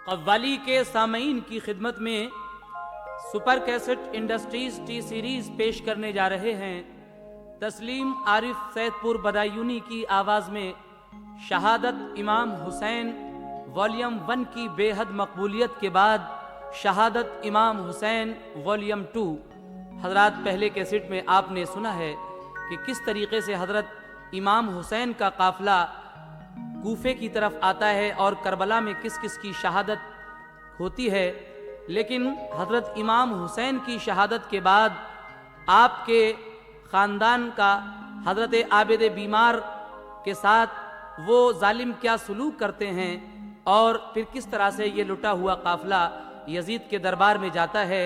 कव्वाली के सामईन की खिदमत में super cassette industries T series पेश करने जा रहे हैं। तस्लीम आरिफ सैदपुर बदायूनी की आवाज़ में शहादत इमाम हुसैन वॉल्यूम 1 की बेहद मकबूलियत के बाद शहादत इमाम हुसैन वॉल्यूम 2। हजरात, पहले कैसेट में आपने सुना है कि किस तरीके से हजरत इमाम हुसैन का काफिला कूफे की तरफ आता है और करबला में किस किस की शहादत होती है। लेकिन हजरत इमाम हुसैन की शहादत के बाद आपके ख़ानदान का हजरत आबिद बीमार के साथ वो जालिम क्या सलूक करते हैं और फिर किस तरह से ये लुटा हुआ काफिला यजीद के दरबार में जाता है।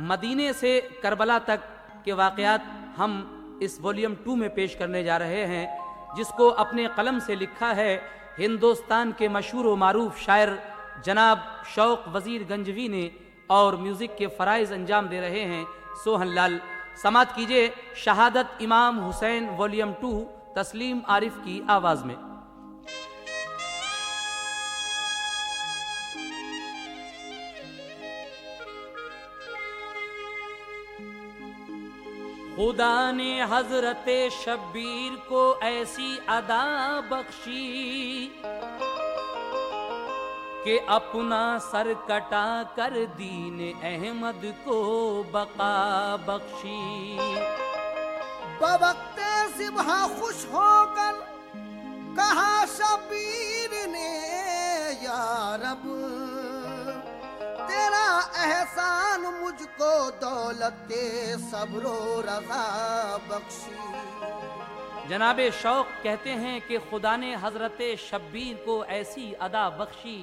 मदीने से करबला तक के वाक़यात हम इस वॉल्यूम 2 में पेश करने जा रहे हैं, जिसको अपने कलम से लिखा है हिंदुस्तान के मशहूर व मारूफ शायर जनाब शौक वजीर गंजवी ने और म्यूज़िक के फ़राइज़ अंजाम दे रहे हैं सोहन लाल। समात कीजिए शहादत इमाम हुसैन वॉल्यूम 2 तस्लीम आरिफ की आवाज़ में। खुदा ने हजरत शब्बीर को ऐसी अदा बख्शी कि अपना सर कटा कर दीन अहमद को बका बख्शी। बवक्ते सिबहा खुश होकर कहा शब्बीर ने, या रब तेरा एहसान मुझको दौलत के सब्रो रज़ा बख्शी। जनाबे शौक कहते हैं कि खुदा ने हजरत शब्बीर को ऐसी अदा बख्शी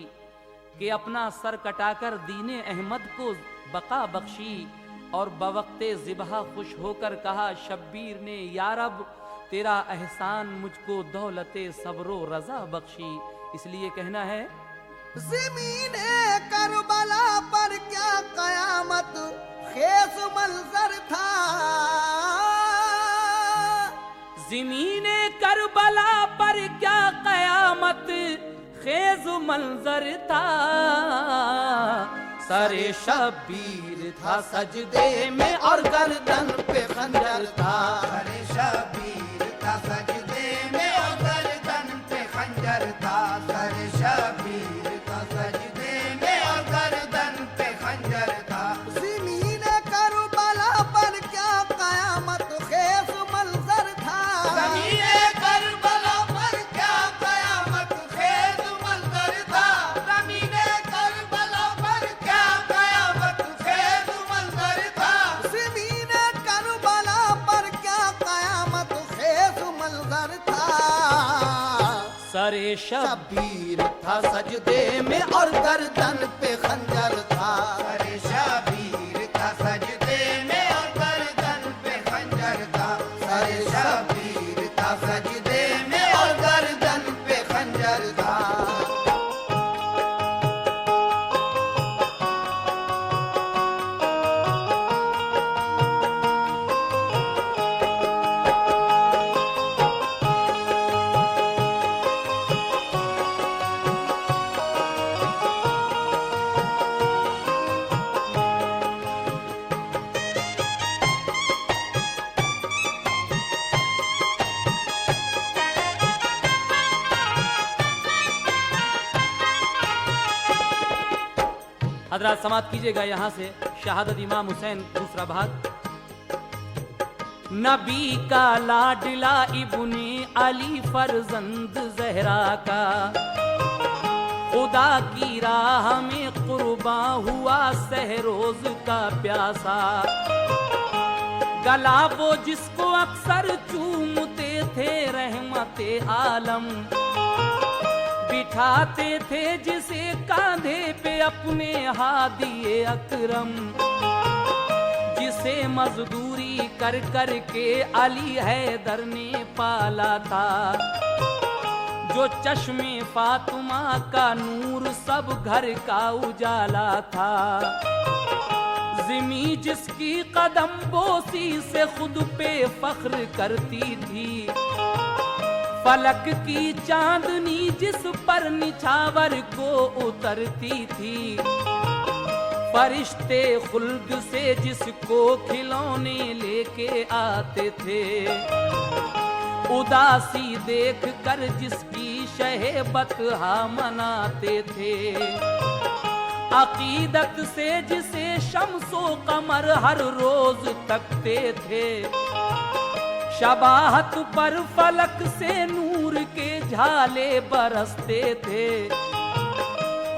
कि अपना सर कटाकर दीन अहमद को बका बख्शी। और बवक्ते ज़िबहा खुश होकर कहा शब्बीर ने, या रब तेरा एहसान मुझको दौलत सब्रो रज़ा बख्शी। इसलिए कहना है ज़मीने करबला पर क्या कयामत खेस मंजर था। ज़मीने करबला पर क्या कयामत खेज मंजर था। सरे शब्बीर था सजदे में और गर्दन पे खंजर था। सरे शब्बीर था सजदे में और गर्दन पे खंजर था। सरे शब्बीर था सजदे में और गर्दन पे खंजर था। ज़मीने करबला पर क्या कयामत खेस मंजर था। ज़मीने करबला पर क्या कयामत खेस मंजर था। ज़मीने करबला पर क्या कयामत खेस मंजर था। ज़मीने करबला पर क्या कयामत खेस मंजर था। सरे शब्बीर था सजदे में और गर्दन पे खंजर था। सरे शब्बीर था सजदे में और गर्दन पे खंजर था। सरे शब्बीर था सजदे में और गर्दन पे खंजर था। हजरात समात कीजिएगा यहाँ से शहादत इमाम हुसैन दूसरा भाग। नबी का लाडला इब्ने अली फरजंद जहरा का, खुदा की राह में कुर्बा हुआ सहरोज का प्यासा। गला वो जिसको अक्सर चूमते थे रहमते आलम, बिठाते थे जिसे कांधे पे अपने हादिए अकरम। जिसे मजदूरी कर कर के अली हैदर ने पाला था। जो चश्मे फातिमा का नूर सब घर का उजाला था। ज़िमी जिसकी कदम बोसी से खुद पे फख्र करती थी। फलक की चांदनी जिस पर निछावर को उतरती थी, फरिश्ते खुल्द से जिसको खिलौने लेके आते थे, उदासी देख कर जिसकी शहेबत मनाते थे, अकीदत से जिसे शम्सो कमर हर रोज तकते थे, शबाहत पर फलक से नूर के झाले बरसते थे,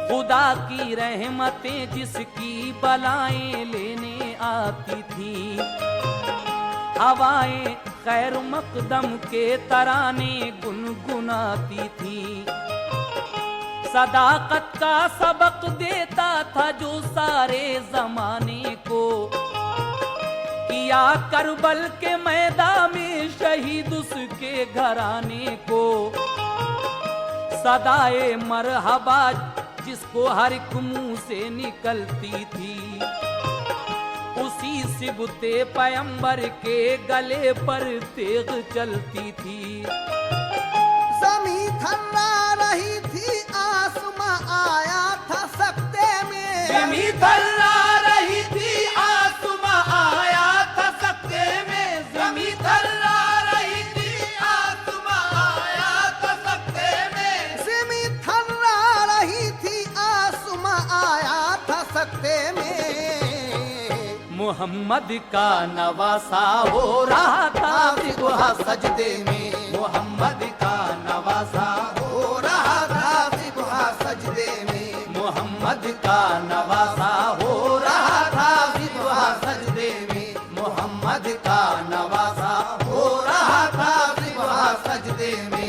खुदा की रहमतें जिसकी बलाएं लेने आती थी, हवाएं खैर मकदम के तराने गुनगुनाती थी, सदाकत का सबक देता था जो सारे जमाने को, किया करबल के मैदान में शहीद उसके घराने को, सदाए मरहबा जिसको हर एक मुंह से निकलती थी, उसी सिबते पैगंबर के गले पर तेग चलती थी। ज़मीं थर्रा रही थी, आसमां आया था सकते में, ज़मीं थर्रा रही थी, आसमां आया था सकते में, ज़मीं थर्रा रही थी, आसमां आया था सकते में, ज़मीं थर्रा रही थी, आसमां आया था सकते में। मोहम्मद का नवासा हो रहा था सिबहा सजदे में, मोहम्मद का नवासा हो रहा था सिबहा सजदे में, मोहम्मद का नवासा हो रहा था सिबहा सजदे में, मोहम्मद का नवासा हो रहा था सिबहा सजदे में।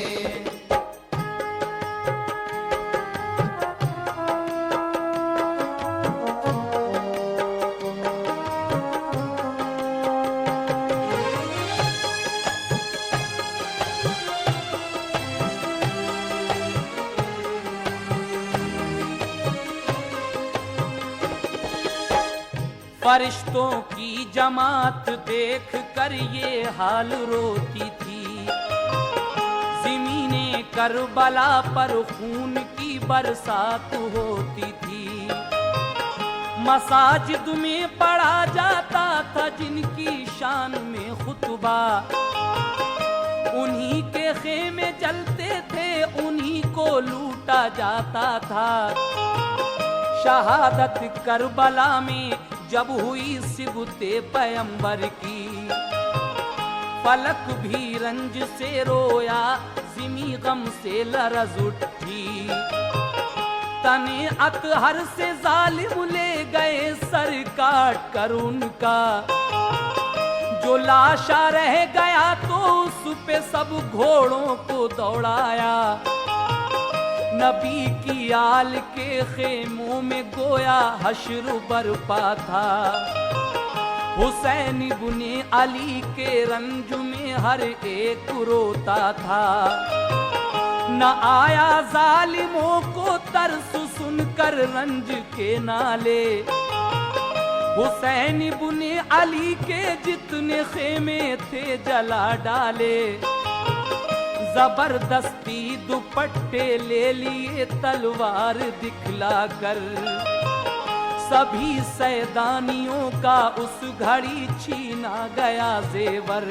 फरिश्तों की जमात देख कर ये हाल रोती थी, ज़मीने करबला पर खून की बरसात होती थी, मसाजिद में पढ़ा जाता था जिनकी शान में खुतबा, उन्हीं के खेमे जलते थे, उन्हीं को लूटा जाता था। शहादत करबला में जब हुई सिबते पैगंबर की, फलक भी रंज से रोया, ज़मीं गम से लरज़ उठी, तने अतहर से जालिम ले गए सर काट कर उनका, जो लाशा रह गया तो उस पे सब घोड़ों को दौड़ाया, नबी की आल के खेमों में गोया हश्र बरपा था, हुसैन इब्ने अली के रंज में हर एक रोता था, न आया जालिमों को तरस सुनकर रंज के नाले, हुसैन इब्ने अली के जितने खेमे थे जला डाले, जबरदस्ती दुपट्टे ले लिए तलवार दिखला कर, सभी सैदानियों का उस घड़ी छीना गया जेवर,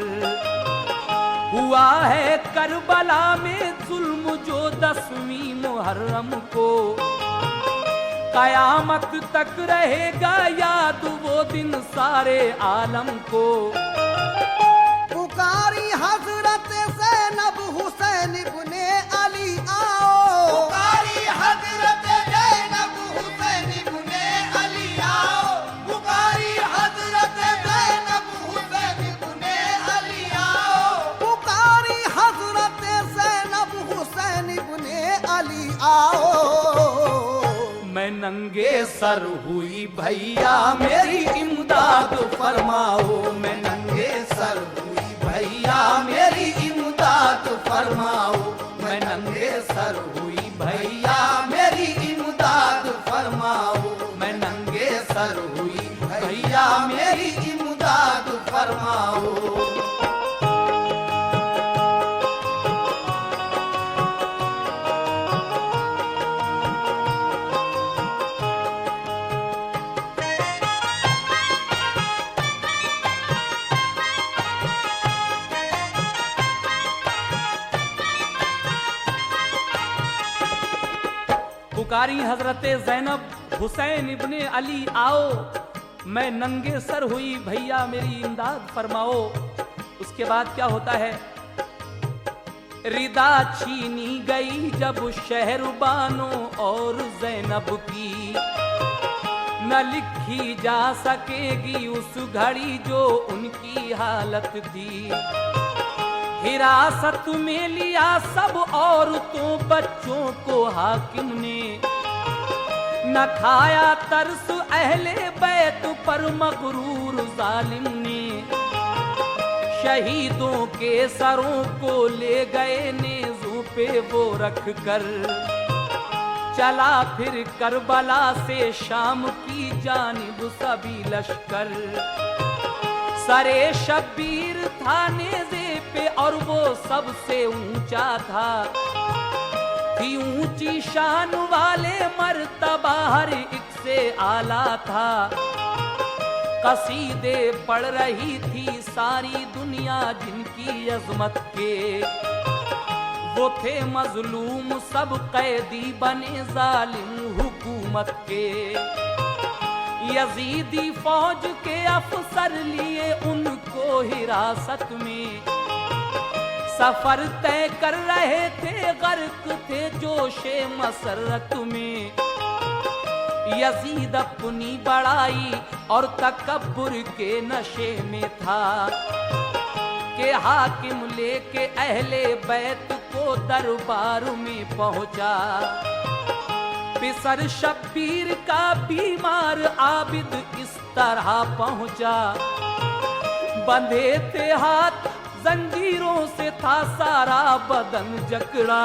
हुआ है करबला में जुल्म जो 10वीं मुहर्रम को, कयामत तक रहेगा याद वो दिन सारे आलम को। पुकारी हजरत ज़ैनब हुसैन इब्ने अली आओ, पुकारी हजरत ज़ैनब हुसैन इब्ने अली आओ, पुकारी हजरत ज़ैनब हुसैन इब्ने अली आओ, पुकारी हजरत ज़ैनब हुसैन इब्ने अली आओ। मैं नंगे सर हुई भैया मेरी इमदाद फरमाओ, मैं नंगे सर हुई भैया मेरी इमदाद फरमाओ, मैं नंगे सर हुई भैया मेरी इमदाद फरमाओ, मैं नंगे सर हुई भैया मेरी इमदाद फरमाओ। पुकारी हजरते जैनब, हुसैन इब्ने अली आओ, मैं नंगे सर हुई भैया मेरी इमदाद फरमाओ। उसके बाद क्या होता है, रिदा छीनी गई जब शहरबानो और जैनब की, न लिखी जा सकेगी उस घड़ी जो उनकी हालत थी। हिरासत में लिया सब औरतों बच्चों को हाकिम ने, न खाया तरस अहले बैत पर मगरूर जालिम ने। शहीदों के सरों को ले गए नेज़ों पे वो रख कर, चला फिर करबला से शाम की जानिब सभी लश्कर। सरे शब्बीर था नेज़े पे और वो सबसे ऊंचा था, थी ऊंची शान वाले मर्तबा हर एक से आला था। कसीदे पढ़ रही थी सारी दुनिया जिनकी अजमत के, वो थे मजलूम सब कैदी बने जालिम हुकूमत के। यजीदी फौज के अफसर लिए उनको हिरासत में, सफर तय कर रहे थे गर्क थे जोशे मसरत में। यजीद अपनी बड़ाई और तकब्बुर के नशे में था, के हाकिम लेके अहले बैत को दरबार में पहुंचा। पिसर शब्बीर का बीमार आबिद इस तरह पहुंचा, बंधे थे हाथ जंजीरों से था सारा बदन जकड़ा।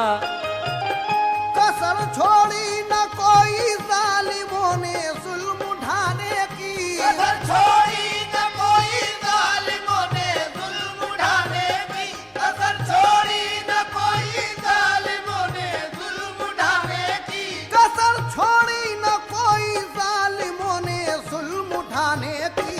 कसर छोड़ी न कोई जालिमों ने जुल्म उठाने की, कसर छोड़ी न कोई जालिमों ने जुल्म उठाने की, कसर छोड़ी न कोई जालिमों ने जुल्म उठाने की, कसर छोड़ी न कोई जालिमों ने जुल्म उठाने की।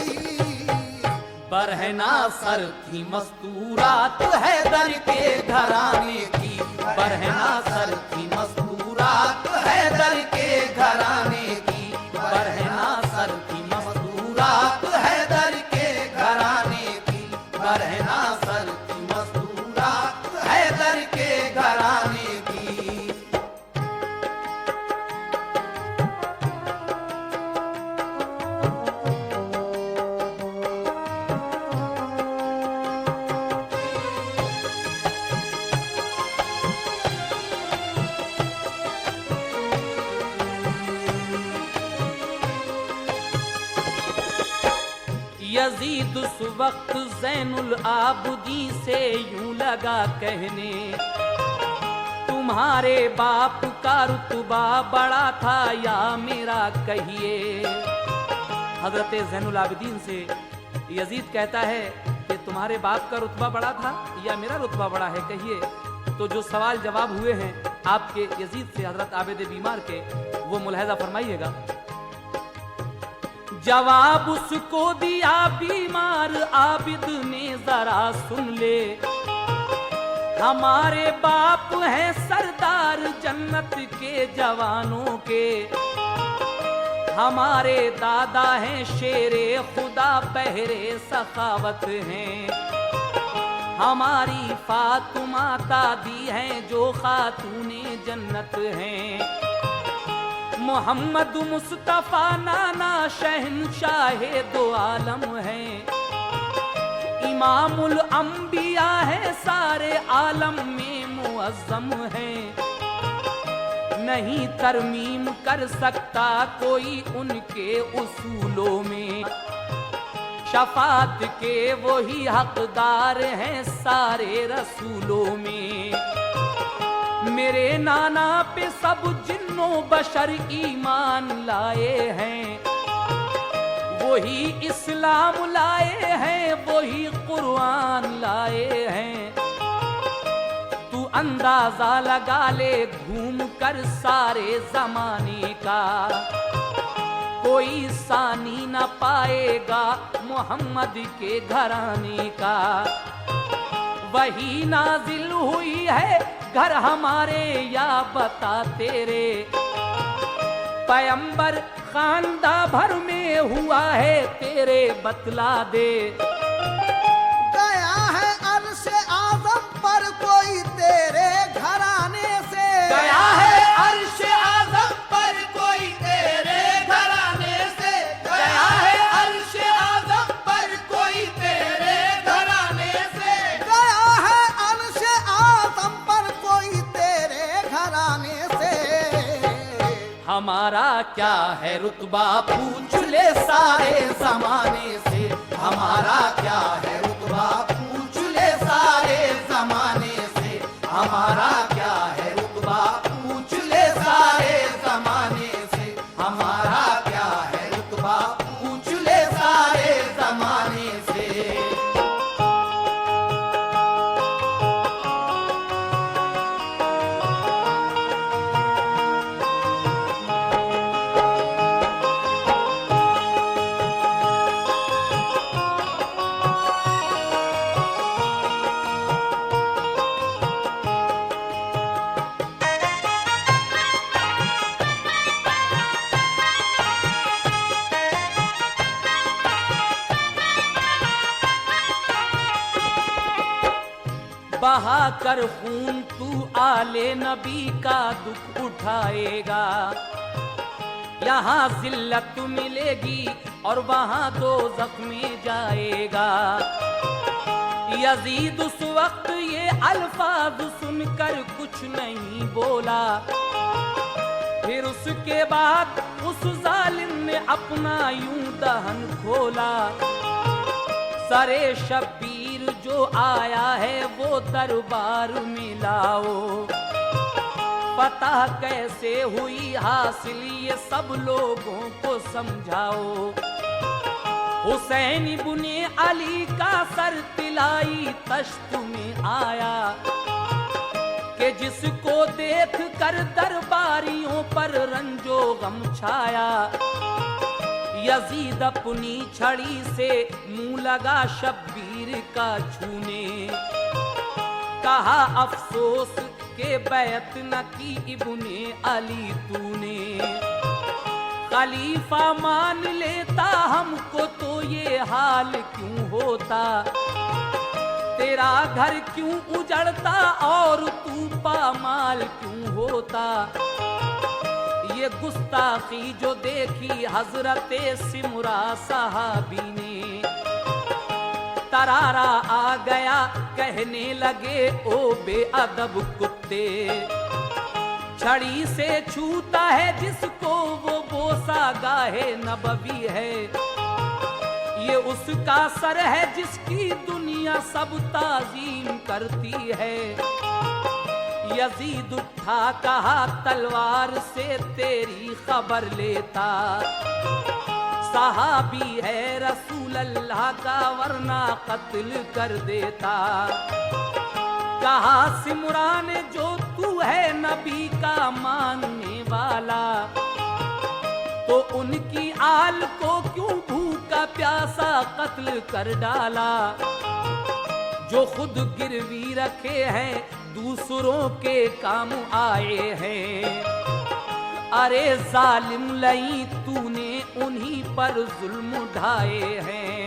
बरहना सर थी मस्तूरात हैदर के घराने की, बरहना सर थी मस्तूरात हैदर के घराने की, बरहना सर थी मस्तूरात हैदर के घराने की, बरहना सर थी मस्तूरात हैदर के घराने की। यजीद उस वक्त ज़ैनुल आबदी से यूं लगा कहने, तुम्हारे बाप का रुतबा बड़ा था या मेरा कहिए। हजरत ज़ैनुल आबिदीन से यजीद कहता है कि तुम्हारे बाप का रुतबा बड़ा था या मेरा रुतबा बड़ा है, कहिए। तो जो सवाल जवाब हुए हैं आपके यजीद से हजरत आबिद बीमार के, वो मुलाहिजा फरमाइएगा। जवाब उसको दिया बीमार आबिद ने जरा सुन ले, हमारे बाप हैं सरदार जन्नत के जवानों के, हमारे दादा हैं शेरे खुदा पहरे सखावत हैं, हमारी फातिमा दादी हैं जो खातूने जन्नत हैं, मोहम्मद मुस्तफा नाना शहंशाहे दो आलम हैं, इमामुल अंबिया है सारे आलम में मुअज्जम हैं, नहीं तरमीम कर सकता कोई उनके उसूलों में, शफात के वही हकदार हैं सारे रसूलों में। मेरे नाना पे सब जिन्नो बशर ईमान लाए हैं, वही इस्लाम लाए हैं, वही कुर्आन लाए हैं। तू अंदाजा लगा ले घूम कर सारे जमाने का, कोई सानी न पाएगा मोहम्मद के घराने का। वही नाजिल हुई है घर हमारे या बता तेरे। पैगंबर खानदा भर में हुआ है तेरे बतला दे। गया है अर्श आज़म पर कोई तेरे घराने से, गया है अर्श आज़म पर कोई तेरे घराने से, गया है अर्श आज़म पर कोई तेरे घराने से, गया है अर्श आज़म पर कोई तेरे घराने से। हमारा क्या है रुतबा पूछ ले सारे जमाने से, हमारा क्या है रुतबा पूछ ले सारे जमाने से, हमारा क्या है रुतबा पूछ ले सारे जमाने से, हमारा क्या है रुतबा पूछ ले सारे जमाने से। बहा कर खून तू आले नबी का दुख उठाएगा। यहाँ जिल्लत मिलेगी और वहाँ दो जख्मी जाएगा। यजीद उस वक्त ये अल्फाज सुनकर कुछ नहीं बोला। फिर उसके बाद उस जालिम ने अपना यूं दहन खोला। सरे शब्बीर जो आया है वो दरबार में लाओ। पता कैसे हुई हासिल ये सब लोगों को समझाओ। हुसैन इब्ने अली का सर तिलाई तश्त में आया कि जिसको देख कर दरबारियों पर रंजो गम छाया। यजीद अपनी छड़ी से मुंह लगा शब्बीर का छूने। कहा अफसोस के बैत न की इब्ने अली तूने। खलीफा मान लेता हमको तो ये हाल क्यों होता। तेरा घर क्यों उजड़ता और तू पामाल क्यों होता। ये गुस्ताखी जो देखी हजरते सिमरा साहबी ने। तरारा आ गया कहने लगे ओ बेअदब कुत्ते। छड़ी से छूता है जिसको वो बोसा गाहे नबवी है। ये उसका सर है जिसकी दुनिया सब ताजीम करती है। यजीद उठा कहा तलवार से तेरी खबर लेता। सहाबी है रसूल अल्लाह का वरना कत्ल कर देता। कहा सिमरान जो तू है नबी का मानने वाला तो उनकी आल को क्यों भूखा प्यासा कत्ल कर डाला। जो खुद गिरवी रखे हैं दूसरों के काम आए हैं। अरे जालिम लई तूने उन्हीं पर जुल्म ढाए हैं।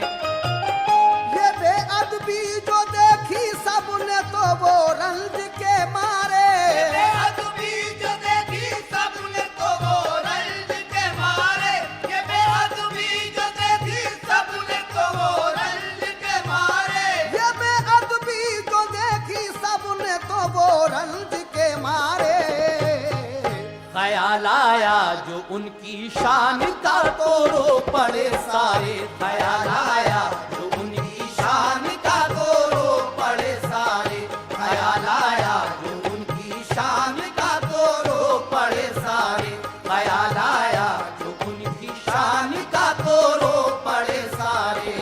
ये बेअदबी जो देखी सबने तो वो रंज के मारे। ये बेअदबी जो देखी सबने तो वो रंज के मारे। ये बेअदबी जो देखी सबने तो वो रंज के मारे। ये बेअदबी जो देखी सबने तो वो रंज के मारे। ख्याल आया जो उनकी शान का तो रो पड़े सारे। ख्याल आया जो उनकी शान का तो रो पड़े सारे। ख्याल आया जो उनकी शान का तो रो पड़े सारे। ख्याल आया जो उनकी शान का तो रो पड़े सारे।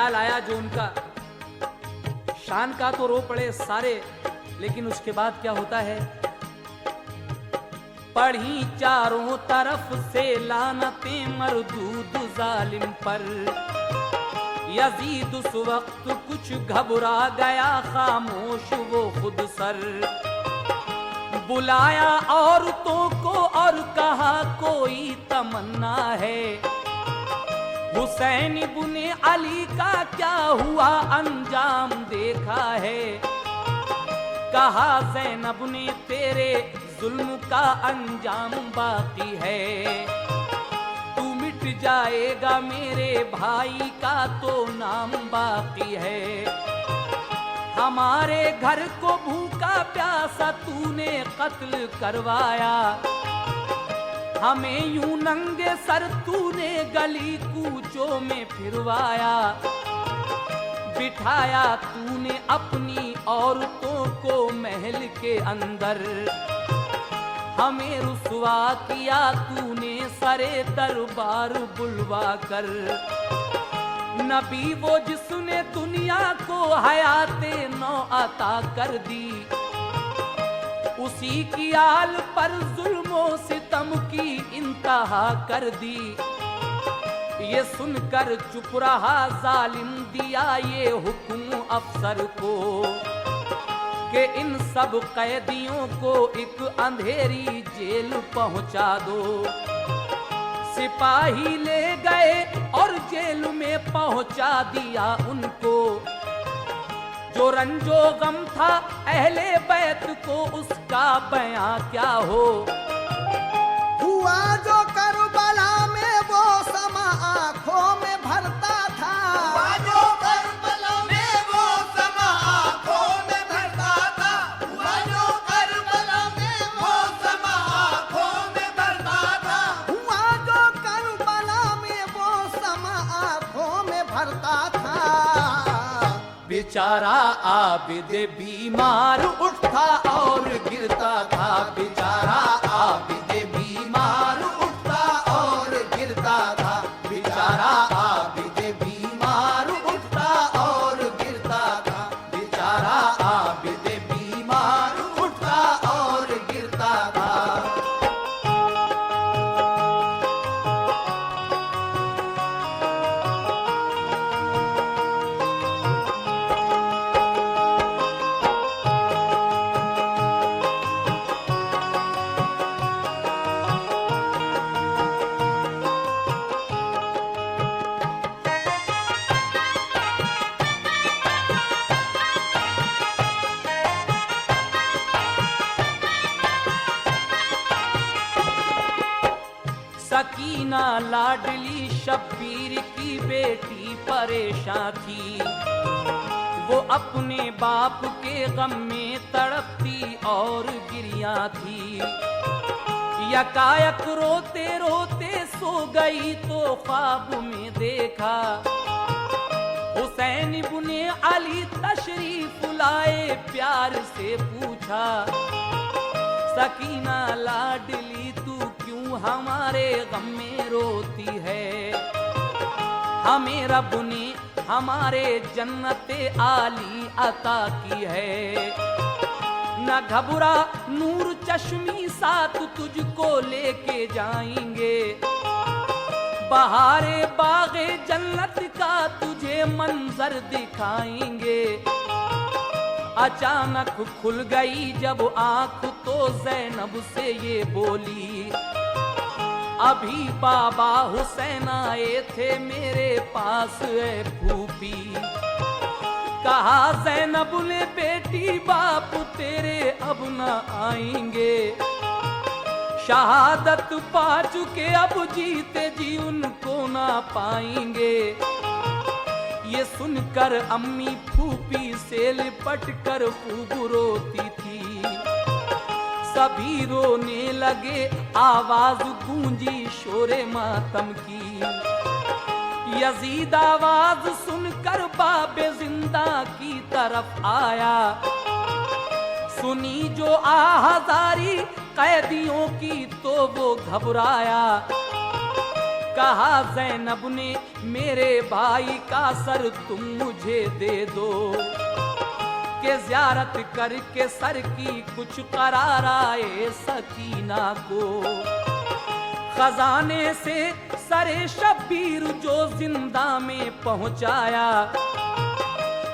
ख्याल आया जो उनका शान का, तो रो पड़े सारे। लेकिन उसके बाद क्या होता है, पढ़ी चारों तरफ से लानतें मरदूद जालिम पर। यजीद उस वक्त कुछ घबरा गया, खामोश वो खुद सर। बुलाया औरतों को और कहा कोई तमन्ना है, हुसैन इब्ने अली का क्या हुआ अंजाम देखा है। कहा ज़ैनब ने तेरे जुल्म का अंजाम बाकी है, तू मिट जाएगा मेरे भाई का तो नाम बाकी है। हमारे घर को भूखा प्यासा तूने कत्ल करवाया, हमें यूं नंगे सर तूने गली कूचों में फिरवाया। बिठाया तूने अपनी औरतों को महल के अंदर, हमें रुसवा किया तूने सरे दरबार बुलवा कर। नबी वो जिसने दुनिया को हयाते नौ अता कर दी, उसी की आल पर जुल्मों सितम की इंतहा कर दी। ये सुनकर चुप रहा जालिम, दिया ये हुक्म अफसर को कि इन सब कैदियों को एक अंधेरी जेल पहुंचा दो। सिपाही ले गए और जेल में पहुंचा दिया उनको। जो रंजो गम था अहले बैत को उसका बयां क्या हो। हुआ जो करबला में वो समा आंखों में भरता था, हुआ जो करबला में वो समा आंखों में भरता था, हुआ जो करबला में वो समा आंखों में भरता था, हुआ जो करबला में वो समा आंखों में भरता था। बेचारा आबिद बीमार उठता और गिरता था, बेचारा आबिद बीमार उठता और गिरता था, बेचारा आबिद बीमार उठता और गिरता था, बेचारा आबिद बीमार उठता और गिरता था। सकीना लाडली शब्बीर की बेटी परेशान थी, वो अपने बाप के गम में तड़पती और गिरिया थी। यकायक रोते रोते सो गई तो ख्वाब में देखा, हुसैन इब्ने अली तशरीफ लाए प्यार से पूछा। सकीना लाडली तू क्यों हमारे गम में रोती है, हमें रब ने हमारे जन्नते आली अता की है। न घबरा नूर चश्मी साथ तुझको लेके जाएंगे, बहारे बागे जन्नत का तुझे मंजर दिखाएंगे। अचानक खुल गई जब आंख तो ज़ैनब से ये बोली, अभी बाबा हुसैन आए थे मेरे पास है फूफी। कहा ज़ैनब ने बेटी बाप तेरे अब न आएंगे, शहादत पा चुके अब जीते जी उनको ना पाएंगे। ये सुनकर अम्मी फूफी से लिपट कर खूब रोती थी, सभी रोने लगे आवाज गूंजी शोरे मातम की। यजीद आवाज सुनकर बाबे जिंदा की तरफ आया, सुनी जो आहाजारी कैदियों की तो वो घबराया। कहा ज़ैनब ने मेरे भाई का सर तुम मुझे दे दो, के ज़ियारत करके सर की कुछ करार आए सकीना को। खजाने से सरे शब्बीर जो जिंदा में पहुंचाया,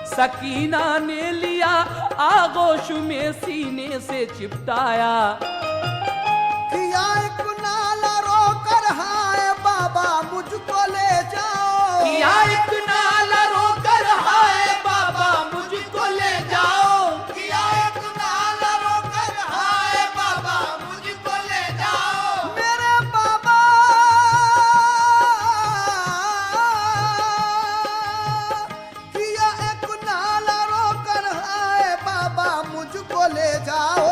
सकीना ने लिया आगोश में सीने से चिपटाया। किया एक नाला रोकर हाय बाबा मुझको ले जाओ, किया एक नाला रोकर हाय बाबा मुझको ले जाओ, किया एक नाला रोकर हाय बाबा मुझको ले जाओ। मेरे बाबा किया एक नाला रोकर हाय बाबा मुझको ले जाओ।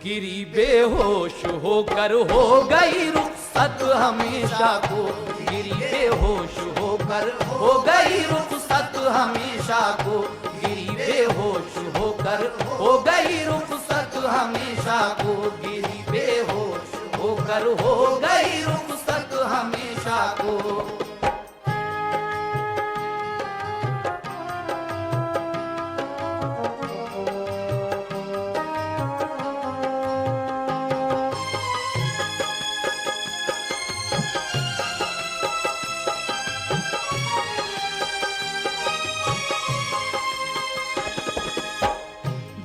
गिरी बेहोश होकर हो गई रुखसत हमेशा को, गिरी बेहोश होकर हो गई रुखसत हमेशा को, गिरी बेहोश होकर हो गई रुखसत हमेशा को, गिरी बेहोश होकर हो गई रुखसत हमेशा को।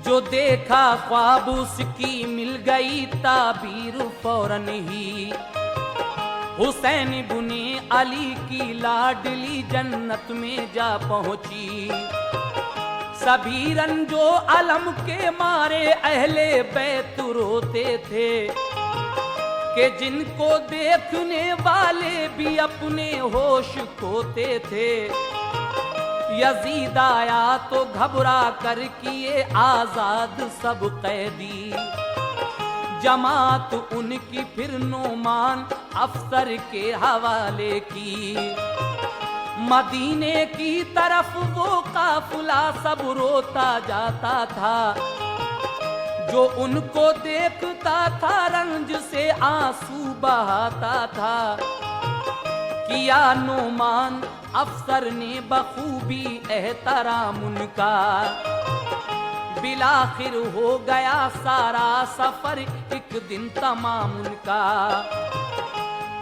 जो देखा ख्वाब उसकी मिल गई ताबीर फौरन ही, हुसैन बुने अली की लाडली जन्नत में जा पहुंची। सभी रंजो अलम के मारे अहले बैत रोते थे, कि जिनको देखने वाले भी अपने होश खोते थे। यजीद आया तो घबरा कर किए आजाद सब कैदी, जमात उनकी फिर नोमान अफसर के हवाले की। मदीने की तरफ वो काफिला सब रोता जाता था, जो उनको देखता था रंज से आंसू बहाता था। किया नोमान अफसर ने बखूबी एहतराम उनका, बिलाखिर हो गया सारा सफर एक दिन तमाम उनका।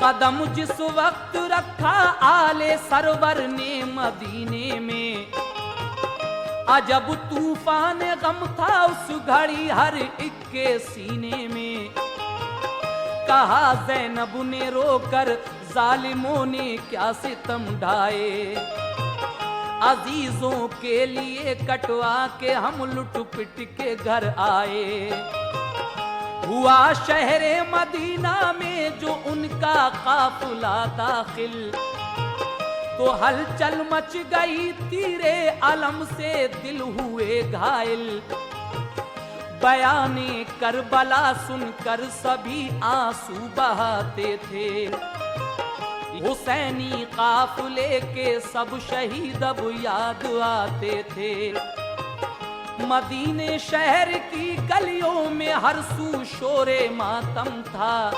कदम जिस वक्त रखा आले सरवर ने मदीने में, अजब तूफान गम था उस घड़ी हर एक के सीने में। कहा ज़ैनब ने रोकर जालिमों ने क्या सितम ढाए, अजीजों के लिए कटवा के हम लुट पिट के घर आए। हुआ शहरे मदीना में जो उनका काफिला दाखिल, तो हलचल मच गई तीरे अलम से दिल हुए घायल। बयाने करबला सुनकर सभी आंसू बहाते थे, हुसैनी काफिले के सब शहीद अब याद आते थे। मदीने शहर की गलियों में हर सू शोरे मातम था,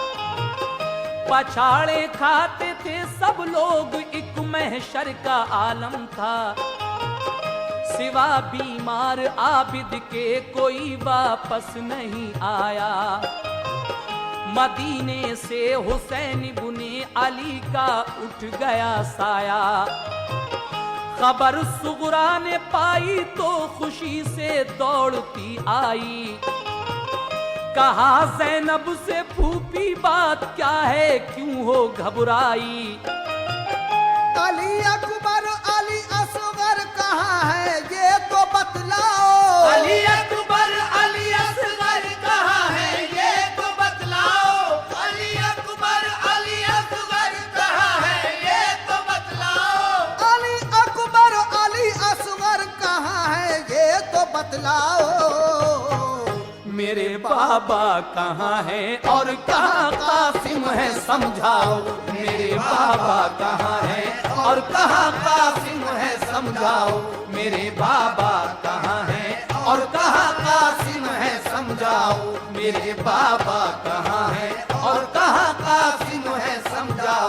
पछाड़े खाते थे सब लोग एक महशर का आलम था। सिवा बीमार आबिद के कोई वापस नहीं आया, मदीने से हुसैन बुने अली का उठ गया साया। खबर सुगरा ने पाई तो खुशी से दौड़ती आई, कहा ज़ैनब से फूफी बात क्या है क्यों हो घबराई। अली अकबर अली असगर कहाँ है ये तो बतलाओ, अली अकबर अली असगर कहाँ है ये तो बतलाओ, अली अकबर अली असगर कहाँ है ये तो बतलाओ, अली अकबर अली असगर कहाँ है ये तो बतलाओ। मेरे बाबा कहाँ है और कहाँ कासिम है समझाओ, मेरे बाबा कहाँ है और कहाँ कासिम है समझाओ, मेरे बाबा कहाँ है और कहाँ कासिम है समझाओ, मेरे बाबा कहाँ है और कहाँ कासिम है समझाओ।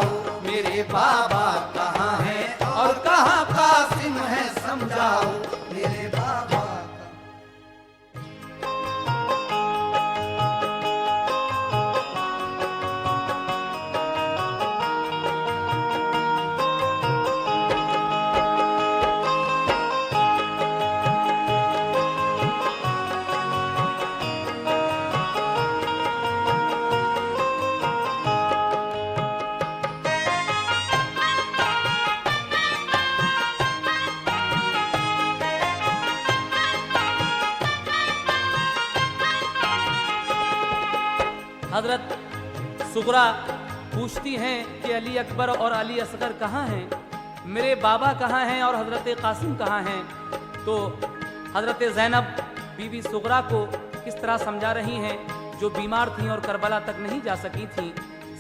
बाबा कहाँ हैं और कहाँ कासिम है, समझाओ मेरे बाबा का। हजरत सुगरा पूछती हैं कि अली अकबर और अली असगर कहाँ हैं, मेरे बाबा कहाँ हैं और हजरत कासिम कहाँ हैं। तो हजरत ज़ैनब बीबी सुगरा को किस तरह समझा रही हैं, जो बीमार थीं और करबला तक नहीं जा सकी थीं।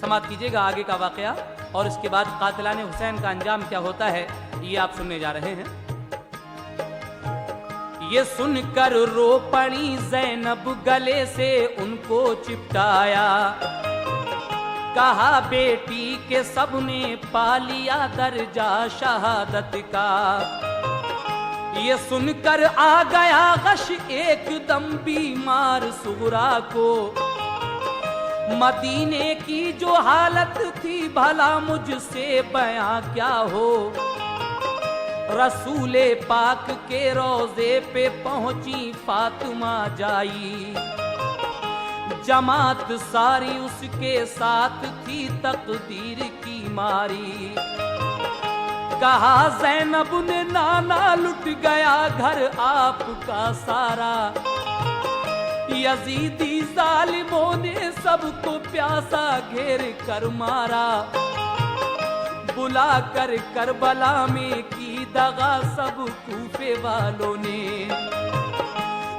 समाप्त कीजिएगा आगे का वाकया, और इसके बाद कातिलाने हुसैन का अंजाम क्या होता है ये आप सुनने जा रहे हैं। ये सुनकर रो पड़ी ज़ैनब, गले से उनको चिपटाया, कहा बेटी के सबने पा लिया दर्जा शहादत का। ये सुनकर आ गया गश एकदम बीमार सुगरा को, मदीने की जो हालत थी भला मुझसे बयां क्या हो। रसूले पाक के रोजे पे पहुंची फातिमा जाई, जमात सारी उसके साथ थी तकदीर की मारी। कहा ज़ैनब ने नाना लुट गया घर आपका सारा, यजीदी जालिमों ने सबको प्यासा घेर कर मारा। बुला कर करबला में की दगा सब कूफे वालों ने,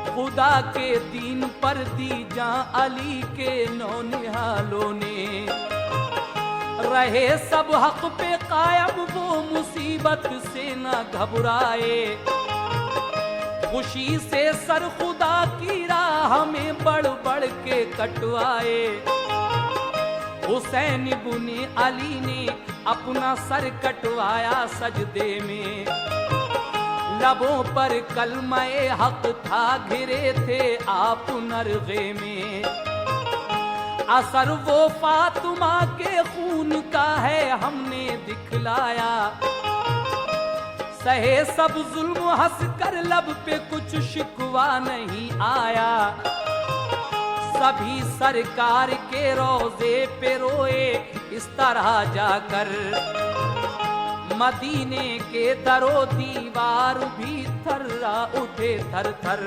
खुदा के दीन पर दी जां अली के नौनिहालों ने। रहे सब हक पे कायम वो मुसीबत से न घबराए, खुशी से सर खुदा की राह में बढ़ बढ़ के कटवाए। हुसैन इब्ने अली ने अपना सर कटवाया सजदे में, लबों पर कलमाए हक था घिरे थे आप नरगे में। असर वो फातिमा के खून का है हमने दिखलाया, सहे सब जुल्म हंस कर लब पे कुछ शिकवा नहीं आया। सभी सरकार के रोजे पे रोए इस तरह जाकर, मदीने के दरो दीवार भी थर्रा उठे थर थर।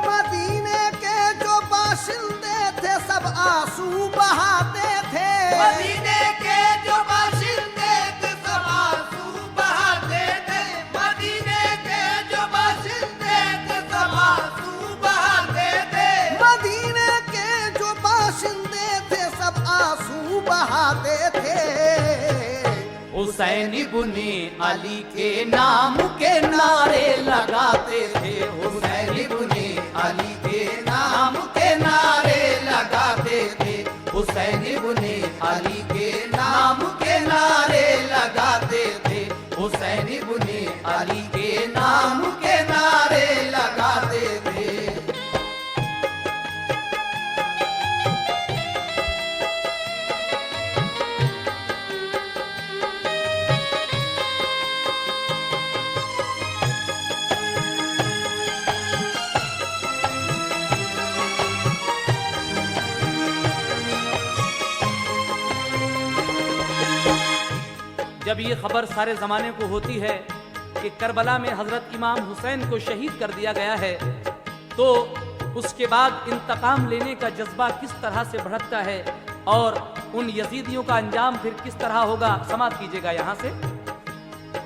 मदीने के जो बाशिंदे थे सब आंसू बहाते थे, मदीने के जो बाशिंदे थे सब आंसू बहाते थे। मदीने के जो बाशिंदे थे सब आंसू बहाते थे, मदीने के जो बाशिंदे थे सब आंसू बहाते थे। हुसैन इब्ने अली के नाम के नारे लगाते थे, हुसैन इब्ने अली के नाम के नारे लगाते थे। हुसैन इब्ने अली के नाम के नारे लगाते थे। हुसैन इब्ने अली के नाम के नारे लगाते थे। जब ये खबर सारे ज़माने को होती है कि करबला में हज़रत इमाम हुसैन को शहीद कर दिया गया है, तो उसके बाद इंतकाम लेने का जज्बा किस तरह से भड़कता है और उन यजीदियों का अंजाम फिर किस तरह होगा। समाप्त कीजिएगा यहाँ से।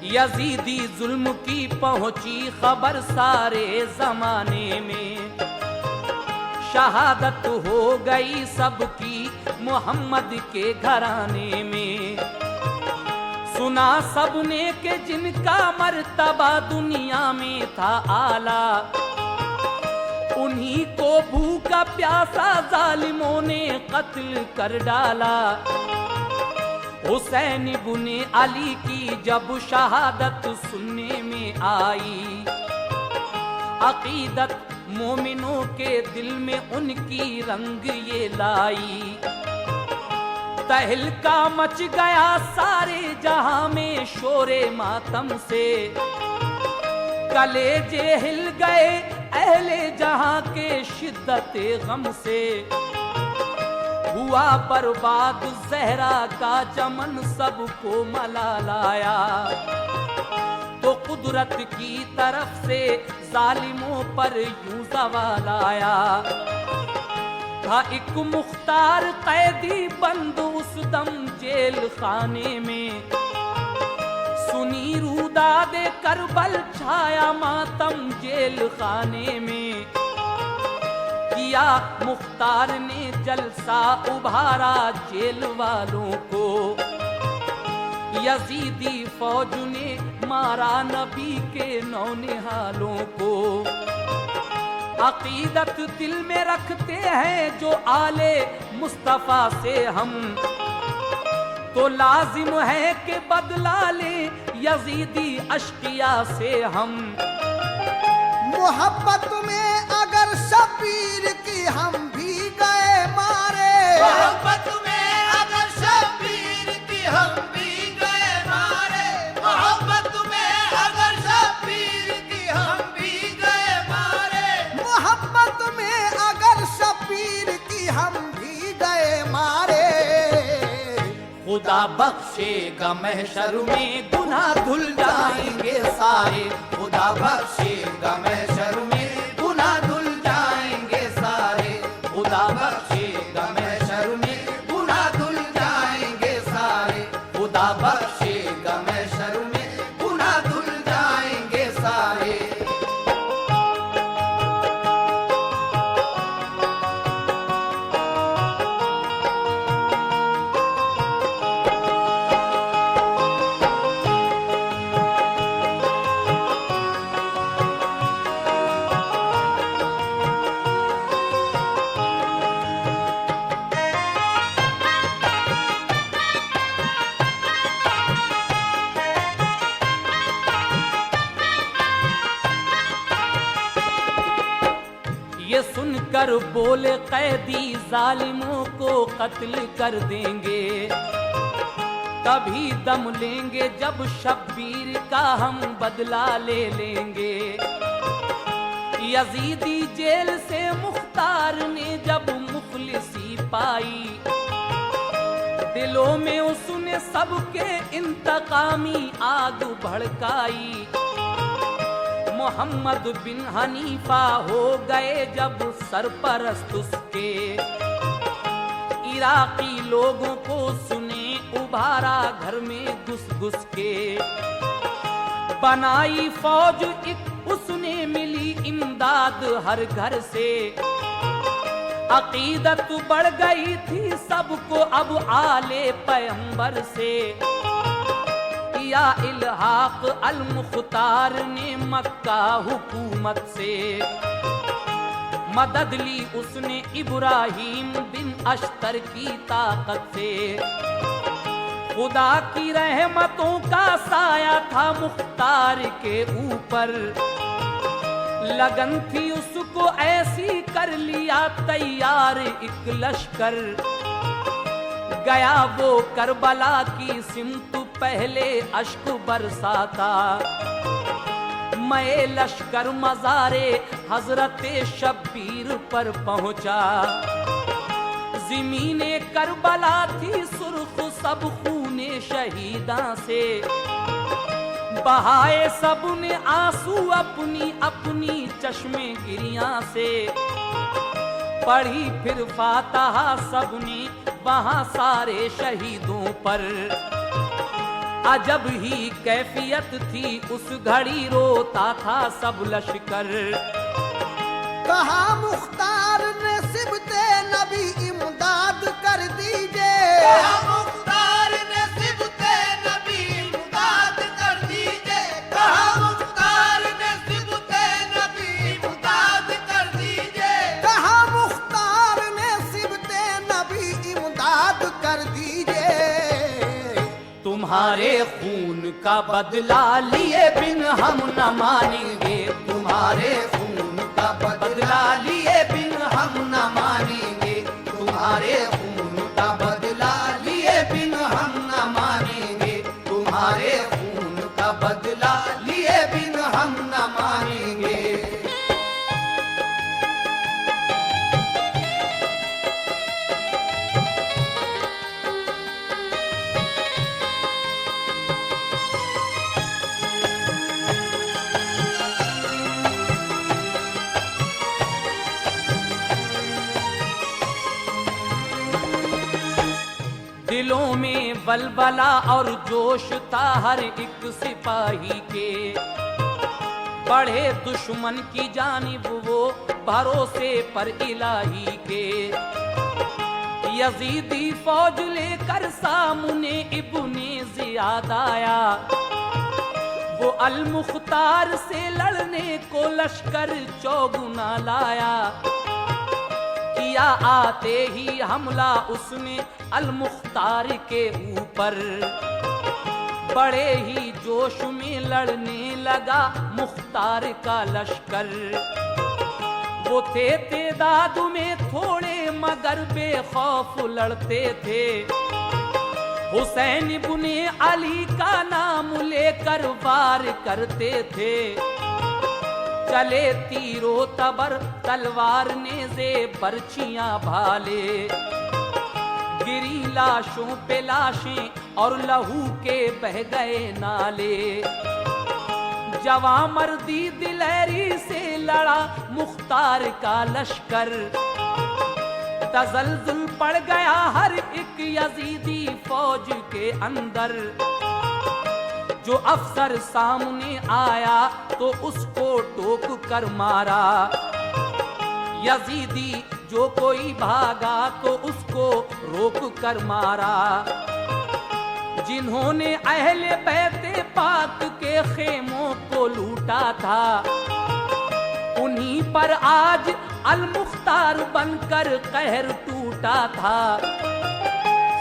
यजीदी जुल्म की पहुंची खबर सारे ज़माने में, शहादत हो गई सबकी मोहम्मद के घराने में। सुना सबने के जिनका मर्तबा दुनिया में था आला, उन्हीं को भूखा प्यासा जालिमों ने कत्ल कर डाला। हुसैन इब्ने अली की जब शहादत सुनने में आई, अकीदत मोमिनों के दिल में उनकी रंग ये लाई। तहलका मच गया सारे जहां में शोरे मातम से, कलेजे हिल गए अहले जहां के शिद्दते गम से। हुआ बर्बाद ज़हरा का चमन सबको मला लाया, तो कुदरत की तरफ से जालिमों पर यूं ज़वाल आया। था एक मुख्तार कैदी बंद उस दम जेल खाने में, सुनी रूदादे करबल छाया मातम जेल खाने में। किया मुख्तार ने जलसा उभारा जेल वालों को, यजीदी फौज ने मारा नबी के नौनिहालों को। अकीदत दिल में रखते हैं जो आले मुस्तफा से हम, तो लाजिम है कि बदला ले यजीदी अश्किया से हम। मोहब्बत में अगर शबीर की हम भी गए मारे, मोहब्बत में अगर शबीर की हम भी गए मारे, मोहब्बत में अगर शबीर की हम भी गए मारे, मोहब्बत में अगर शबीर की हम भी गए मारे। खुदा बख्शेगा महशर में गुनाह धुल जाएंगे सारे, खुदा बख्शेगा महशर में गुनाह धुल जाएंगे सारे, खुदा बख्शेगा महशर में गुनाह धुल जाएंगे सारे, खुदा बख्शेगा महशर में गुनाह धुल जाएंगे सारे। ये सुनकर बोले कैदी जालिमों को कत्ल कर देंगे, तभी दम लेंगे जब शब्बीर का हम बदला ले लेंगे। यजीदी जेल से मुख्तार ने जब मुखलिसी पाई, दिलों में उसने सबके इंतकामी आग भड़काई। मोहम्मद बिन हनीफा हो गए जब सरपरस्त उसके, इराकी लोगों को सुने उभारा घर में घुस घुस के। बनाई फौज एक उसने मिली इमदाद हर घर से, अकीदत बढ़ गई थी सबको अब आले पैगंबर से। किया इल्हाक अल मुख्तार ने मक्का हुकूमत से, मदद ली उसने इब्राहिम बिन अश्तर की ताकत से। खुदा की रहमतों का साया था मुख्तार के ऊपर, लगन थी उसको ऐसी कर लिया तैयार एक लश्कर। गया वो करबला की सिमत पहले अश्क बरसाता, मैं लश्कर मज़ारे हजरते शब्बीर पर पहुंचा। ज़मीने करबला थी सुर्ख सब खूने शहीदा से, बहाए सब ने आंसू अपनी अपनी चश्मे गिरियां से। पढ़ी फिर फातहा सबने वहां सारे शहीदों पर, अजब ही कैफियत थी उस घड़ी रोता था सब लश्कर। कहा मुख्तार ने सिबते नबी इमदाद कर दीजिए, कहा मुख्तार ने सिबते नबी इमदाद कर दीजिए, कहा मुख्तार ने सिबते नबी इमदाद कर दीजिए, कहा मुख्तार ने सिबते नबी इमदाद कर दीजिए। तुम्हारे खून का बदला लिए बिन हम न मानेंगे, तुम्हारे खून का बदला लिए बिन हम न मानेंगे, तुम्हारे खून का बदला लिए बिन हम न मानेंगे, तुम्हारे खून का बदला लिए बिन हम न मानेंगे। दिलों में बलबला और जोश था हर एक सिपाही के, बढ़े दुश्मन की जानिब वो भरोसे पर इलाही के। यजीदी फौज लेकर सामने इब्ने जियाद आया, वो अल मुख्तार से लड़ने को लश्कर चौगुना लाया। किया आते ही हमला उसने अल मुख्तार के ऊपर, बड़े ही जोश में लड़ने लगा मुख्तार का लश्कर। वो थे तेदाद में थोड़े मगर बेखौफ लड़ते थे, हुसैन इब्ने अली का नाम लेकर वार करते थे। चले तीरो तबर तलवार नेज़े बर्छियां भाले, गिरी लाशों पे लाशें और लहू के बह गए नाले। जवां मर्दी दिलेरी से लड़ा मुख्तार का लश्कर, तजल्जुल पड़ गया हर एक यजीदी फौज के अंदर। जो अफसर सामने आया तो उसको टोक कर मारा, यजीदी जो कोई भागा तो उसको रोक कर मारा। जिन्होंने अहले बैते पाक के खेमों को लूटा था, उन्हीं पर आज अल मुख्तार बनकर कहर टूटा था।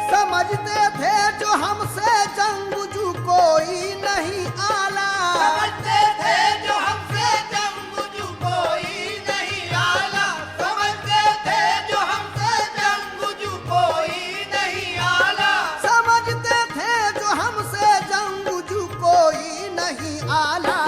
समझते थे जो हमसे जंगजू कोई नहीं आला, समझते थे जो हमसे जंगजू कोई नहीं आला, समझते थे जो हमसे जंगजू कोई नहीं आला, समझते थे जो हमसे जंगजू कोई नहीं आला।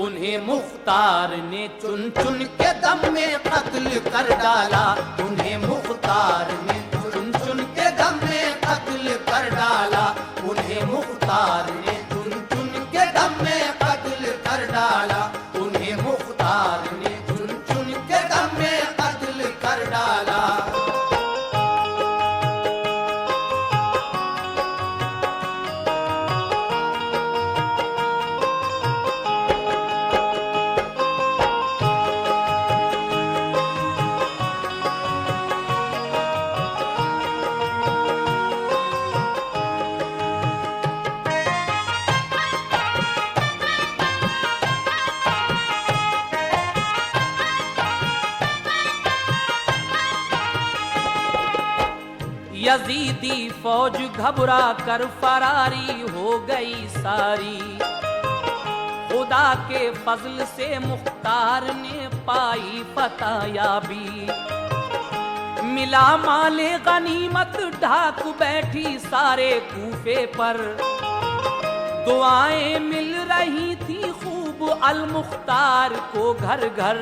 उन्हें मुख्तार ने चुन चुन के दम में कत्ल कर डाला, उन्हें मुख्तार ने चुन चुन के दम में कत्ल कर डाला, उन्हें मुख्तार ने चुन चुन के दम में कत्ल कर डाला, उन्हें मुख्तार ने चुन चुन के दम में कत्ल कर डाला। यजीदी फौज घबरा कर फरारी हो गई सारी, खुदा के फजल से मुख्तार ने पाई फतहयाबी। मिला माले गनीमत ढाक बैठी सारे कूफे पर, दुआएं मिल रही थी खूब अल मुख्तार को घर घर।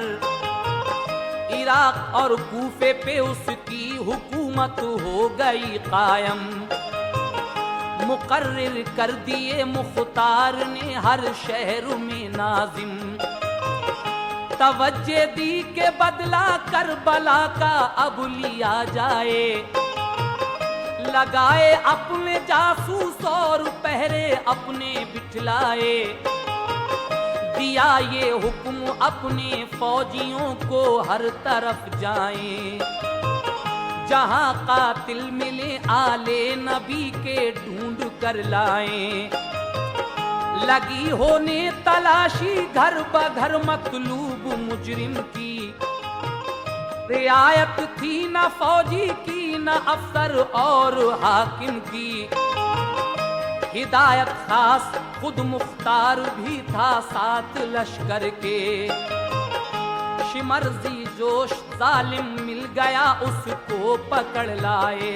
इराक और कूफे पे उसकी हुकूमत हो गई कायम, मुकर्रिर कर दिए मुख्तार ने हर शहर में नाजिम। तवज्जे दी के बदला करबला का अब लिया जाए, लगाए अपने जासूस और पहरे अपने बिठलाए। दिया ये हुक्म अपने फौजियों को हर तरफ जाएं, जहां कातिल मिले आले नबी के ढूंढ कर लाएं। लगी होने तलाशी घर बघर मतलूब मुजरिम की, रियायत थी न फौजी की न अफसर और हाकिम की। हिदायत खास खुद मुख्तार भी था साथ लश्कर के। शिमरजी जोश जालिम मिल गया उसको पकड़ लाए।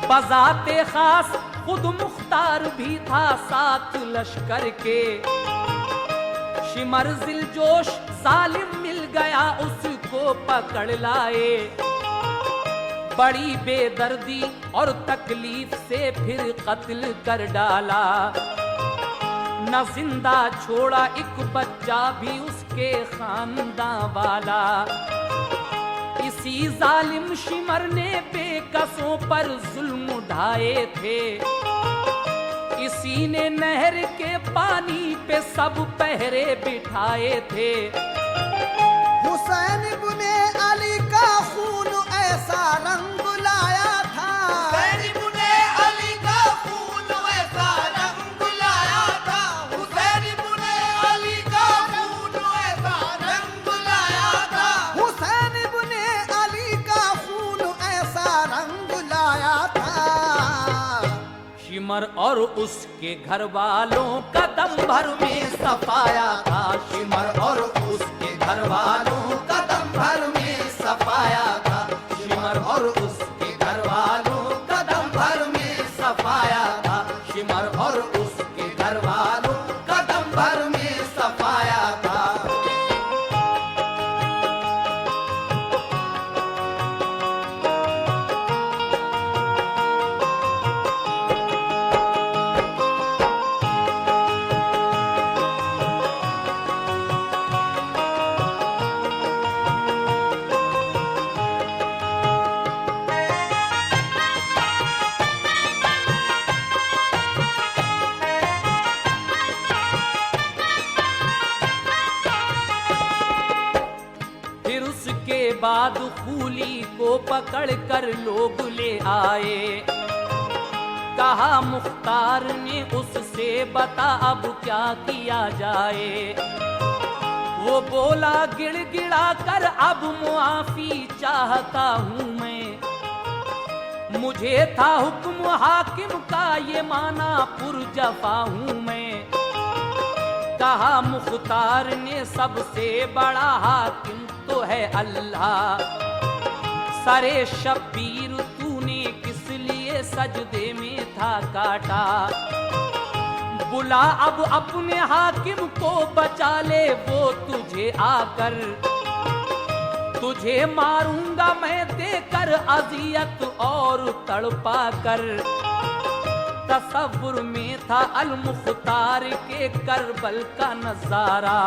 बजाते खास खुद मुख्तार भी था साथ लश्कर के। शिमरजिल जोश जालिम मिल गया उसको पकड़ लाए। बड़ी बेदर्दी और तकलीफ से फिर कत्ल कर डाला। न जिंदा छोड़ा एक बच्चा भी उसके खानदान वाला। इसी जालिम शिमर ने बेकसों पर जुल्म उठाए थे। इसी ने नहर के पानी पे सब पहरे बिठाए थे। हुसैन इब्ने अली का खून ऐसा रंग लाया था। हुसैन इब्ने अली का खून ऐसा रंग लाया था। हुसैन इब्ने अली का खून ऐसा रंग लाया था। हुसैन इब्ने अली का खून ऐसा रंग लाया था। शिमर और उसके घर वालों का दम भर में सफाया था। शिमर और उसके घर वालों का दम भर में सफाया था। शिमर और उसके घर वालों का दम भर में सफाया था। शिमर और उसके घर वालों का दम भर में सफाया था। बाद खूली को पकड़ कर लोग ले आए। कहा मुख्तार ने उससे बता अब क्या किया जाए। वो बोला गिड़गिड़ा कर अब मुआफी चाहता हूँ मैं। मुझे था हुक्म हाकिम का ये माना पुरजफा हूँ मैं। कहा मुख्तार ने सबसे बड़ा हाकिम तो है अल्लाह। सरे शब्बीर तूने किस लिए सजदे में था काटा। बुला अब अपने हाकिम को बचा ले वो तुझे आकर। तुझे मारूंगा मैं देकर अजियत और तड़पा कर। तसव्वुर में था अल मुख्तार के करबल का नजारा।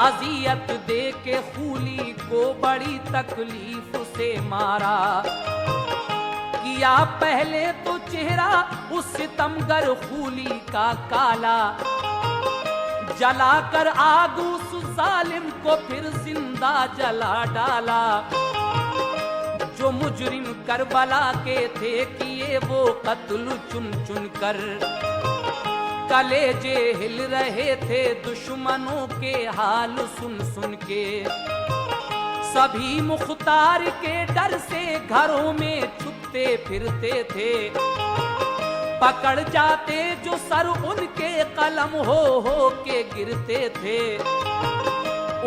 अजियत दे के खूली को बड़ी तकलीफ से मारा। किया पहले तो चेहरा उस सितमगर खूली का काला। जलाकर आग उस जालिम को फिर जिंदा जला डाला। जो मुजरिम करबला के थे किए वो कत्ल चुन चुन कर। कलेजे हिल रहे थे दुश्मनों के हाल सुन सुन के। सभी मुख्तार के डर से घरों में छुपते फिरते थे। पकड़ जाते जो सर उनके कलम हो के गिरते थे।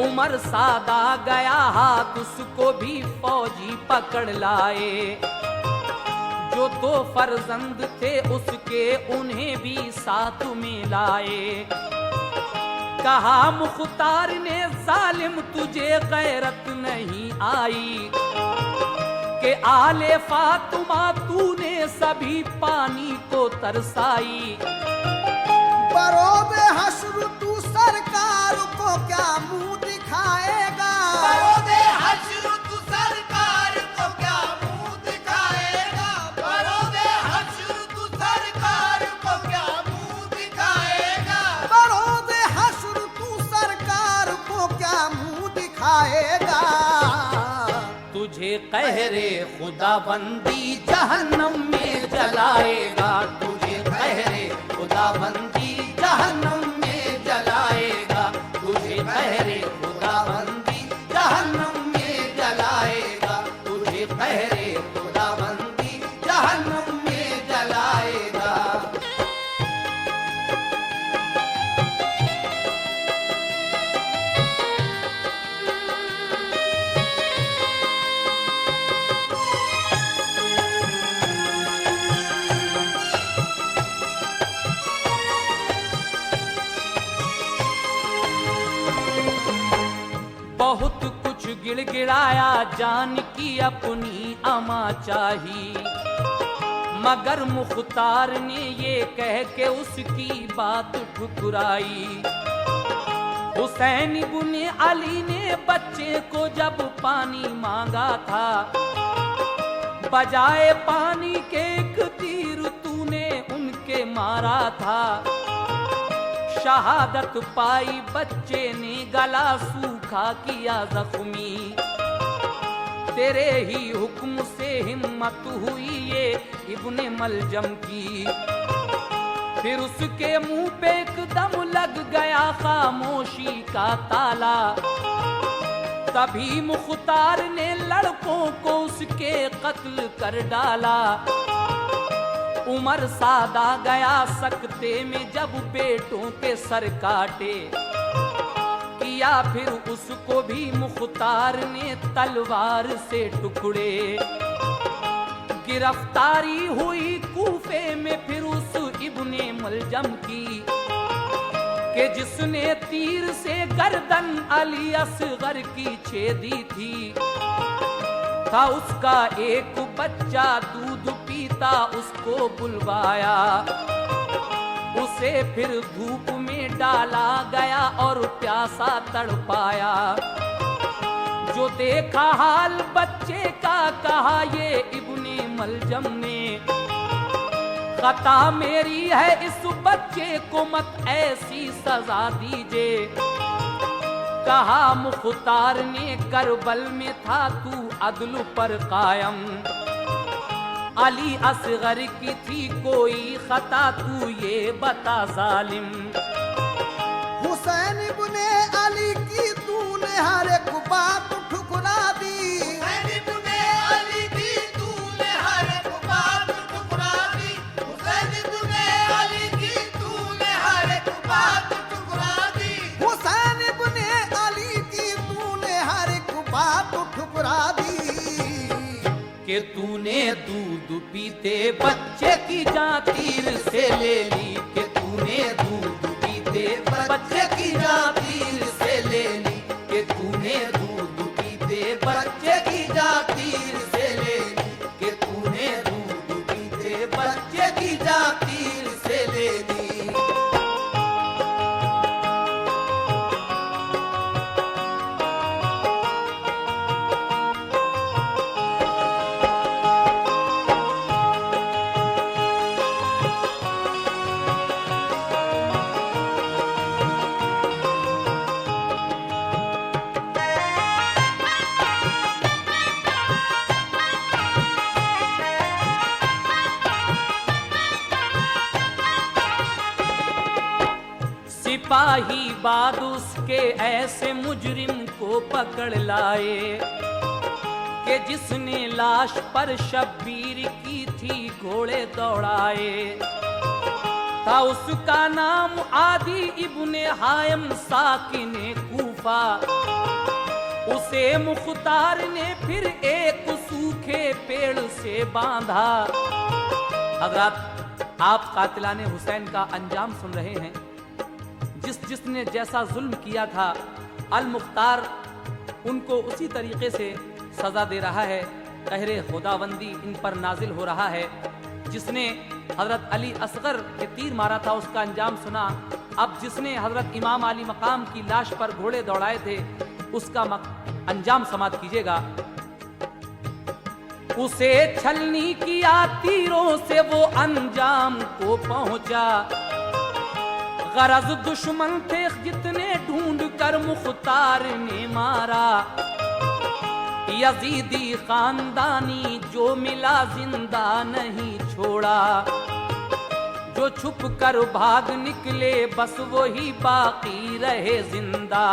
उमर सादा गया हाथ उसको भी फौजी पकड़ लाए। जो दो फर्जंद थे उसके उन्हें भी साथ में लाए। कहा मुख्तार ने जालिम तुझे गैरत नहीं आई। के आले फातिमा तूने सभी पानी को तरसाई। बरोदे हश्र तू सरकार को क्या मुंह दिखाएगा। बरोदे हश्र तू सरकार को क्या मुंह दिखाएगा। बरोदे हश्र तू सरकार को क्या मुंह दिखाएगा। बरोदे हश्र तू सरकार को क्या मुंह दिखाएगा। तुझे कहरे खुदाबंदी जहन्नम में जलाएगा। तुझे कहरे खुदाबंदी जहन्नम में जलाएगा। तुझे कहरे खुदाबंदी जहन्नम में जलाएगा। तुझे कहरे खुदाबंदी जहन्नम में जलाएगा। चिढ़ाया जान की अपनी अमा चाही, मगर मुख्तार ने ये कह के उसकी बात ठुकराई। हुसैन इब्ने अली ने बच्चे को जब पानी मांगा था, बजाए पानी के एक तीर तूने उनके मारा था। शहादत पाई बच्चे ने गला सूखा किया जख्मी, तेरे ही हुक्म से हिम्मत हुई ये इब्ने मलजम की। फिर उसके मुंह पे एकदम लग गया खामोशी का ताला, तभी मुख्तार ने लड़कों को उसके कत्ल कर डाला। उमर सादा गया सकते में जब बेटों के सर काटे, किया फिर उसको भी मुख्तार ने तलवार से टुकड़े। गिरफ्तारी हुई कूफे में फिर उस इब्ने मलजम की, कि जिसने तीर से गर्दन अली असगर की छेदी थी। था उसका एक बच्चा दूध पीता उसको बुलवाया, उसे फिर धूप में डाला गया और प्यासा तड़पाया। जो देखा हाल बच्चे का कहा ये इब्ने मलजम ने, खता मेरी है इस बच्चे को मत ऐसी सजा दीजिए। कहा मुख्तार ने करबल में था तू अदल पर कायम, अली असगर की थी कोई खता तू ये बता जालिम। हुसैन इब्ने अली की तूने हर एक बात ठुकरा दी। हुसैन इब्ने अली की तूने हर एक बात ठुकरा दी। हुसैन इब्ने अली की तूने हर एक बात ठुकरा दी। हुसैन इब्ने अली की तूने हर एक बात ठुकरा दी। कि तूने दूध पीते बच्चे की जान तीर से ले ली, कि तूने दूध पीते बच्चे की जान तीर से ले ली, कि तूने दूध पीते बच्चे की जान तीर से ले ली, कि तूने दूध पीते बच्चे की जान तीर से ले ली। सिपाही बाद उसके ऐसे मुजरिम को पकड़ लाए, कि जिसने लाश पर शब्बीर की थी घोड़े दौड़ाए। था उसका नाम आदि इब्ने हायम साकिने कूफा। उसे मुख्तार ने फिर एक सूखे पेड़ से बांधा। हज़रात, आप कातिलाने हुसैन का अंजाम सुन रहे हैं। जिसने जैसा जुल्म किया था अल मुख्तार उनको उसी तरीके से सजा दे रहा है। कहरे खुदाबंदी इन पर नाजिल हो रहा है। जिसने हजरत अली असगर के तीर मारा था उसका अंजाम सुना। अब जिसने हजरत इमाम अली मकाम की लाश पर घोड़े दौड़ाए थे उसका अंजाम समाप्त कीजिएगा। उसे छलनी किया तीरों से वो अंजाम को पहुंचा। गरज दुश्मन थे जितने ढूंढ कर मुख्तार ने मारा। यजीदी खानदानी जो मिला जिंदा नहीं छोड़ा। जो छुप कर भाग निकले बस वही बाकी रहे जिंदा।